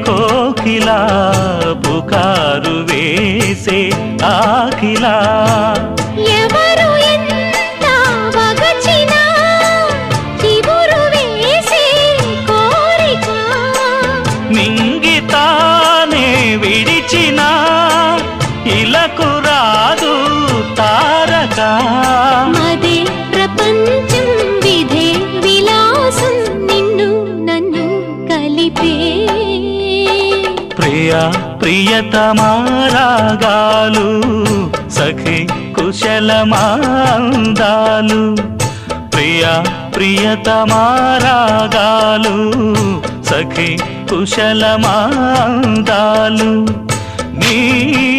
కోకిలా పుకారు వేసే ఆకిలా ఎవరు ఎంత వగచినా చివురు వేసే కోరిక నింగితానే విడిచిన ఇలకు రాదు తారక మదే ప్రపంచం విధే విలాసం నిన్ను నన్ను కలిపే ప్రియా ప్రియతమారాగాలు సఖి కుశలమాందాలు ప్రియా ప్రియతమారాగాలు సఖి కుశలమాందాలు నీ